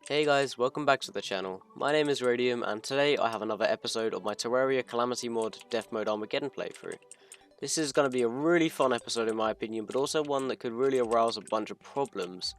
Hey guys, welcome back to the channel. My name is Radium and today I have another episode of my Terraria Calamity mod Deathmode Armageddon playthrough. This is going to be a really fun episode in my opinion, but also one that could really arouse a bunch of problems.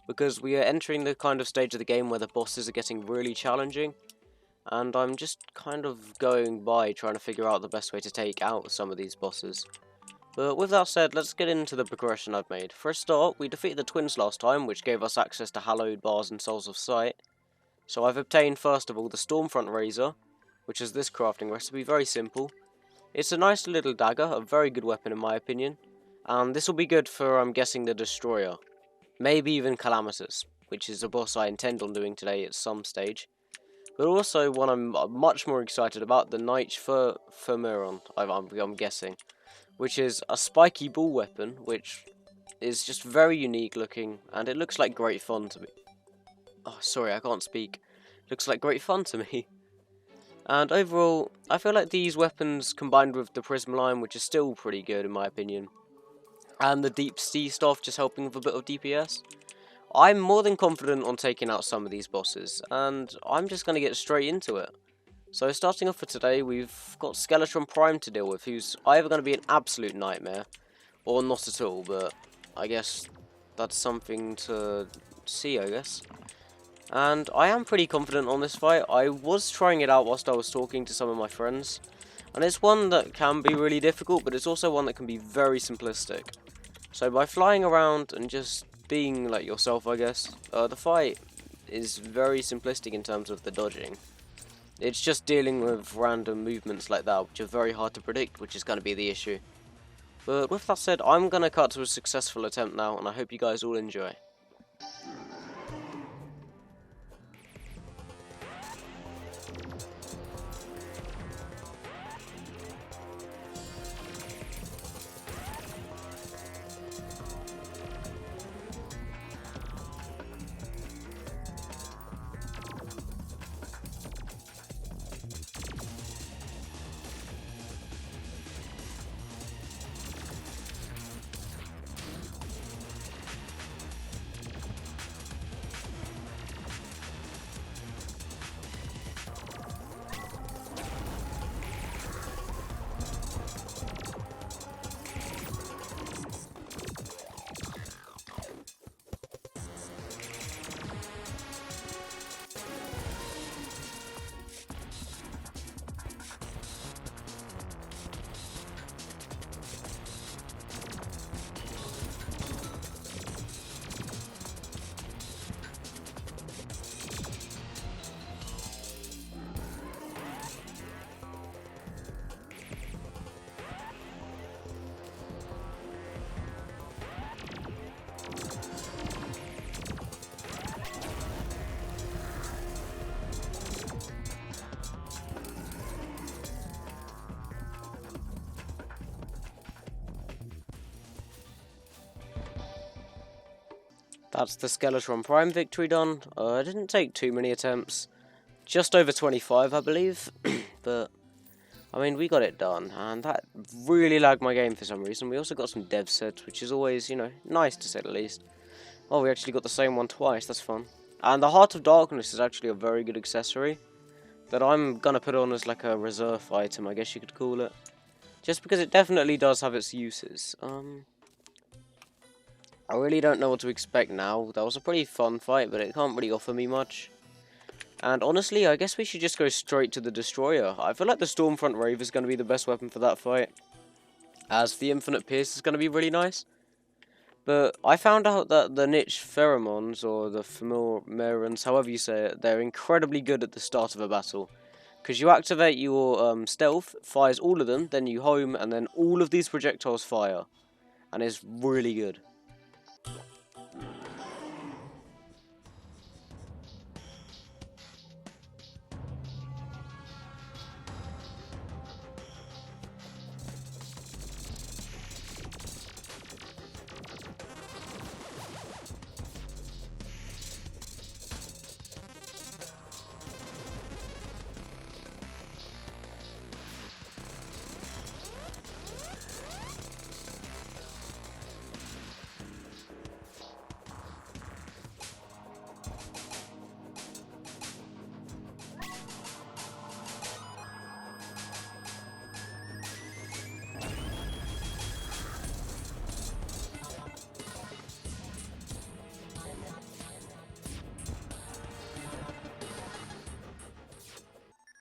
Because we are entering the kind of stage of the game where the bosses are getting really challenging, and I'm just kind of going by trying to figure out the best way to take out some of these bosses. But with that said, let's get into the progression I've made. For a start, we defeated the twins last time, which gave us access to hallowed bars and souls of sight. So I've obtained first of all the Stormfront Razor, which is this crafting recipe, very simple. It's a nice little dagger, a very good weapon in my opinion, and this will be good for, I'm guessing, the Destroyer. Maybe even Calamitous, which is a boss I intend on doing today at some stage. But also one I'm much more excited about, the Knight Fermeron, I'm guessing, which is a spiky ball weapon, which is just very unique looking, and it looks like great fun to me. Oh, sorry, I can't speak. Looks like great fun to me. And overall, I feel like these weapons combined with the Prism line, which is still pretty good in my opinion, and the Deep Sea stuff just helping with a bit of DPS, I'm more than confident on taking out some of these bosses, and I'm just going to get straight into it. So starting off for today, we've got Skeletron Prime to deal with, who's either going to be an absolute nightmare, or not at all, but I guess that's something to see, I guess. And I am pretty confident on this fight. I was trying it out whilst I was talking to some of my friends, and it's one that can be really difficult, but it's also one that can be very simplistic. So by flying around and just being like yourself, I guess, the fight is very simplistic in terms of the dodging. It's just dealing with random movements like that, which are very hard to predict, which is going to be the issue. But with that said, I'm going to cut to a successful attempt now, and I hope you guys all enjoy. That's the Skeletron Prime victory done. It didn't take too many attempts. Just over 25, I believe. But, I mean, we got it done. And that really lagged my game for some reason. We also got some dev sets, which is always, you know, nice to say the least. Oh, we actually got the same one twice. That's fun. And the Heart of Darkness is actually a very good accessory that I'm going to put on as like a reserve item, I guess you could call it. Just because it definitely does have its uses. I really don't know what to expect now. That was a pretty fun fight, but it can't really offer me much. And honestly, I guess we should just go straight to the Destroyer. I feel like the Stormfront Rave is going to be the best weapon for that fight, as the Infinite Pierce is going to be really nice. But I found out that the niche pheromones, or the pheromones, however you say it, they're incredibly good at the start of a battle. Because you activate your stealth, fires all of them, then you home, and then all of these projectiles fire. And it's really good.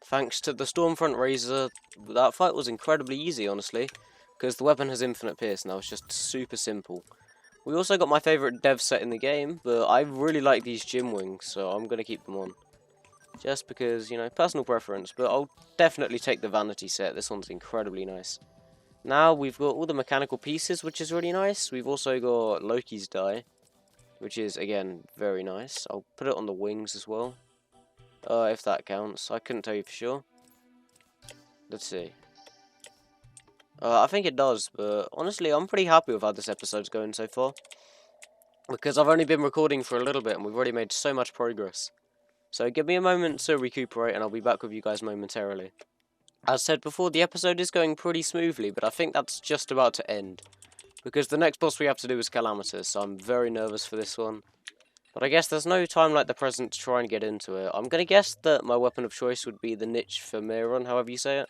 Thanks to the Stormfront Razor, that fight was incredibly easy, honestly, because the weapon has infinite pierce now. It's just super simple. We also got my favourite dev set in the game, but I really like these gym wings, so I'm going to keep them on. Just because, you know, personal preference, but I'll definitely take the vanity set. This one's incredibly nice. Now we've got all the mechanical pieces, which is really nice. We've also got Loki's die, which is, again, very nice. I'll put it on the wings as well, if that counts. I couldn't tell you for sure. Let's see. I think it does, but honestly, I'm pretty happy with how this episode's going so far. Because I've only been recording for a little bit, and we've already made so much progress. So give me a moment to recuperate, and I'll be back with you guys momentarily. As said before, the episode is going pretty smoothly, but I think that's just about to end. Because the next boss we have to do is Calamitous, so I'm very nervous for this one. But I guess there's no time like the present to try and get into it. I'm going to guess that my weapon of choice would be the Niche Vermeeron, however you say it.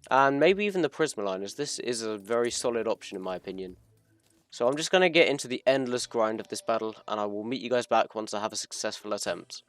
And maybe even the Prismaline, as this is a very solid option in my opinion. So I'm just going to get into the endless grind of this battle, and I will meet you guys back once I have a successful attempt.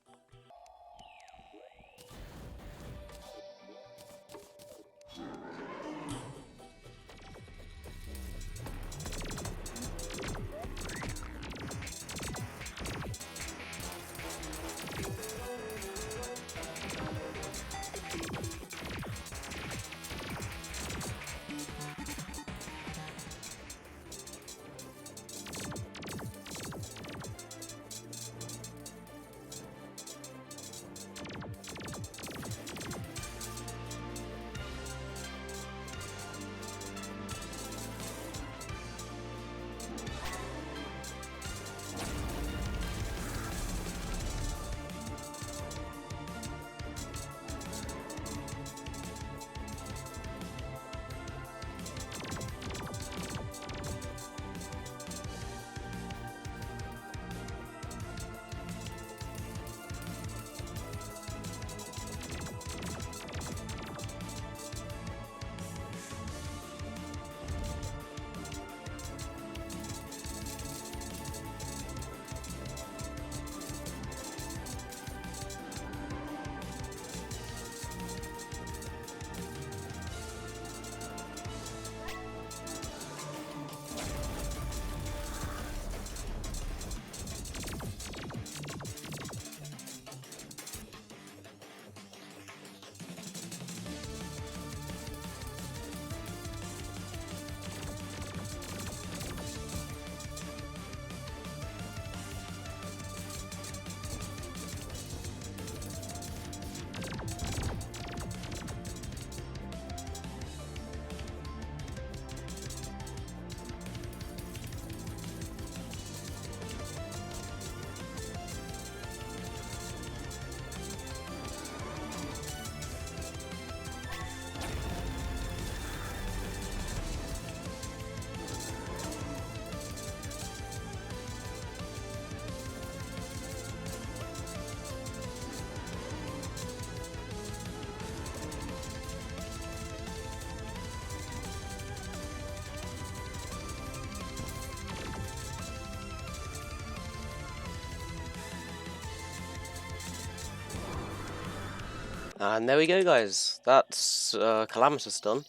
And there we go, guys. That's Calamitous done.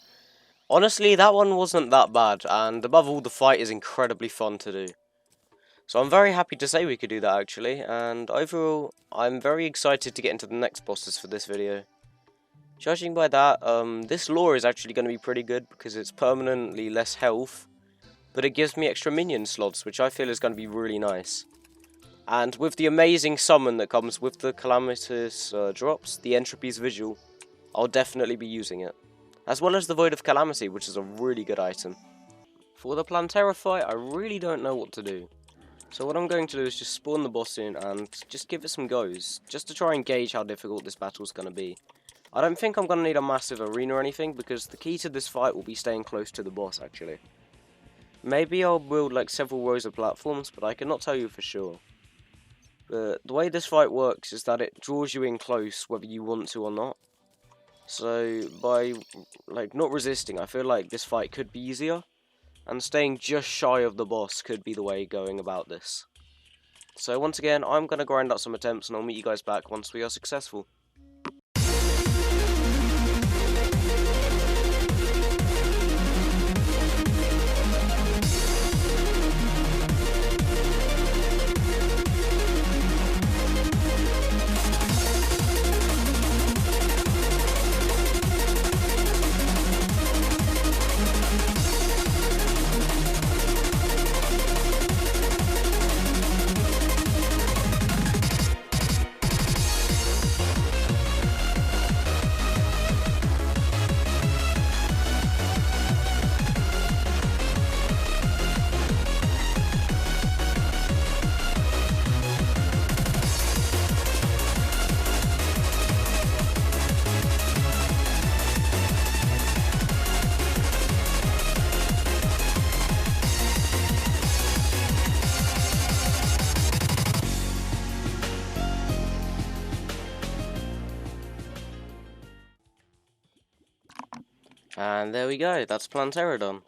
Honestly, that one wasn't that bad, and above all, the fight is incredibly fun to do. So I'm very happy to say we could do that, actually, and overall, I'm very excited to get into the next bosses for this video. Judging by that, this lore is actually going to be pretty good, because it's permanently less health, but it gives me extra minion slots, which I feel is going to be really nice. And with the amazing summon that comes with the Calamitous drops, the Entropy's Vigil, I'll definitely be using it. As well as the Void of Calamity, which is a really good item. For the Plantera fight, I really don't know what to do. So what I'm going to do is just spawn the boss in and just give it some goes, just to try and gauge how difficult this battle's going to be. I don't think I'm going to need a massive arena or anything, because the key to this fight will be staying close to the boss, actually. Maybe I'll build like several rows of platforms, but I cannot tell you for sure. But the way this fight works is that it draws you in close whether you want to or not. So by like not resisting, I feel like this fight could be easier, and staying just shy of the boss could be the way going about this. So once again, I'm going to grind out some attempts and I'll meet you guys back once we are successful. And there we go, that's Plantera done.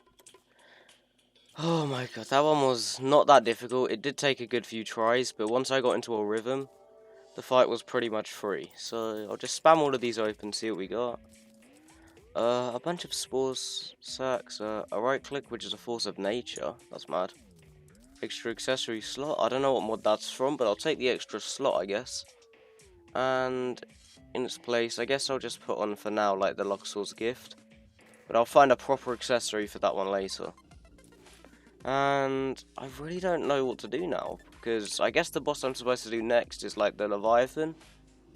Oh my god, that one was not that difficult. It did take a good few tries, but once I got into a rhythm, the fight was pretty much free. So I'll just spam all of these open, see what we got. A bunch of spores sacks, a right click, which is a force of nature. That's mad. Extra accessory slot. I don't know what mod that's from, but I'll take the extra slot, I guess. And in its place, I guess I'll just put on for now, like the Luxor's gift. But I'll find a proper accessory for that one later. And I really don't know what to do now, because I guess the boss I'm supposed to do next is like the Leviathan,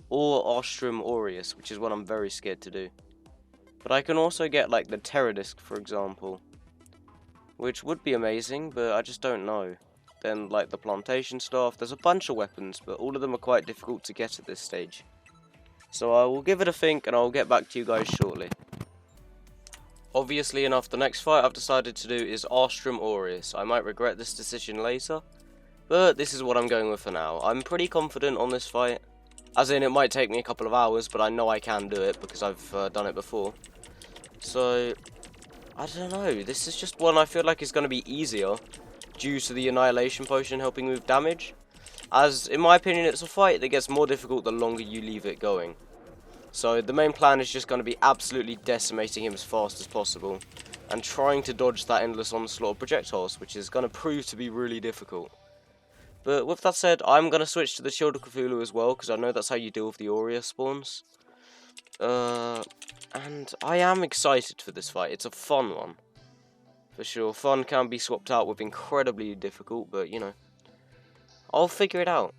or Ostrom Aureus, which is what I'm very scared to do. But I can also get like the Terror Disc, for example, which would be amazing, but I just don't know. Then like the plantation staff, there's a bunch of weapons, but all of them are quite difficult to get at this stage. So I will give it a think and I'll get back to you guys shortly. Obviously enough, the next fight I've decided to do is Ostrom Aureus. I might regret this decision later, but this is what I'm going with for now. I'm pretty confident on this fight, as in it might take me a couple of hours, but I know I can do it because I've done it before. So, I don't know, this is just one I feel like is going to be easier, due to the Annihilation Potion helping with damage, as in my opinion it's a fight that gets more difficult the longer you leave it going. So the main plan is just going to be absolutely decimating him as fast as possible, and trying to dodge that endless onslaught of projectiles, which is going to prove to be really difficult. But with that said, I'm going to switch to the Shield of Cthulhu as well, because I know that's how you deal with the Aureus spawns. And I am excited for this fight. It's a fun one. For sure, fun can be swapped out with incredibly difficult, but you know, I'll figure it out.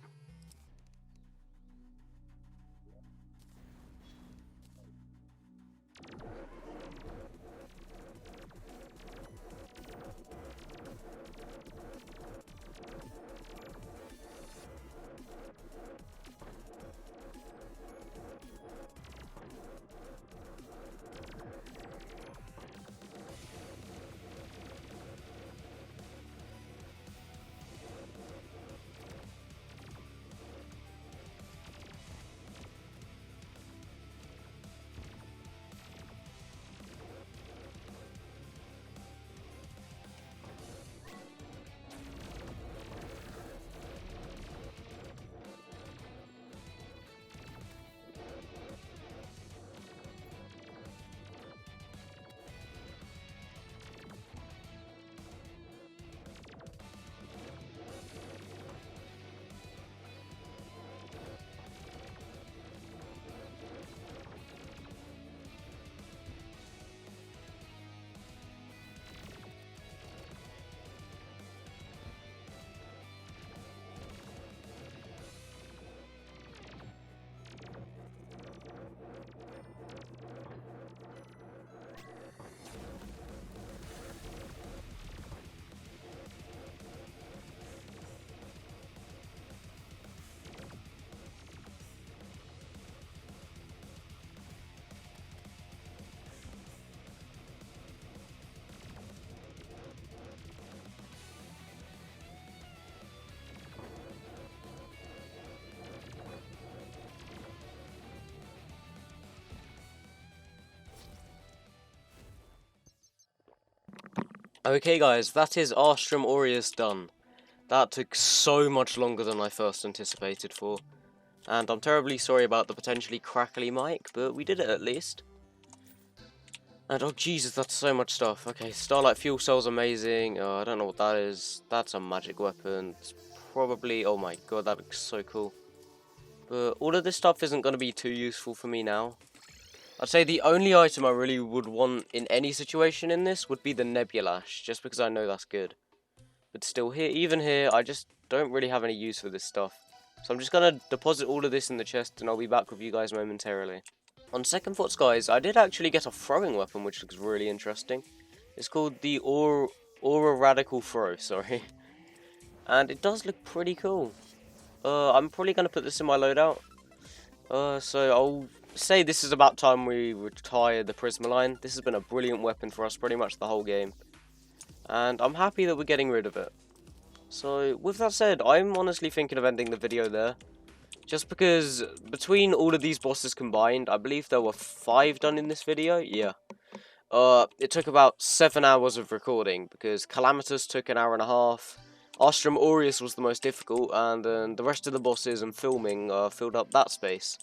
Okay guys, that is Ostrom Aureus done. That took so much longer than I first anticipated for. And I'm terribly sorry about the potentially crackly mic, but we did it at least. And oh Jesus, that's so much stuff. Okay, Starlight Fuel Cell's amazing. I don't know what that is. That's a magic weapon. It's probably, oh my god, that looks so cool. But all of this stuff isn't going to be too useful for me now. I'd say the only item I really would want in any situation in this would be the Nebulash, just because I know that's good. But still, here, even here, I just don't really have any use for this stuff. So I'm just going to deposit all of this in the chest, and I'll be back with you guys momentarily. On second thoughts, guys, I did actually get a throwing weapon, which looks really interesting. It's called the Aura Radical Throw, sorry. And it does look pretty cool. I'm probably going to put this in my loadout. So I'll say this is about time we retire the Prismaline. This has been a brilliant weapon for us pretty much the whole game. And I'm happy that we're getting rid of it. So with that said, I'm honestly thinking of ending the video there. Just because between all of these bosses combined, I believe there were 5 done in this video. Yeah. It took about 7 hours of recording, because Calamitous took an hour and a half, Ostrom Aureus was the most difficult, and then the rest of the bosses and filming filled up that space.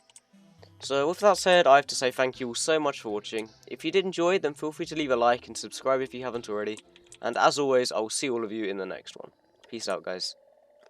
So with that said, I have to say thank you all so much for watching. If you did enjoy, then feel free to leave a like and subscribe if you haven't already. And as always, I will see all of you in the next one. Peace out, guys.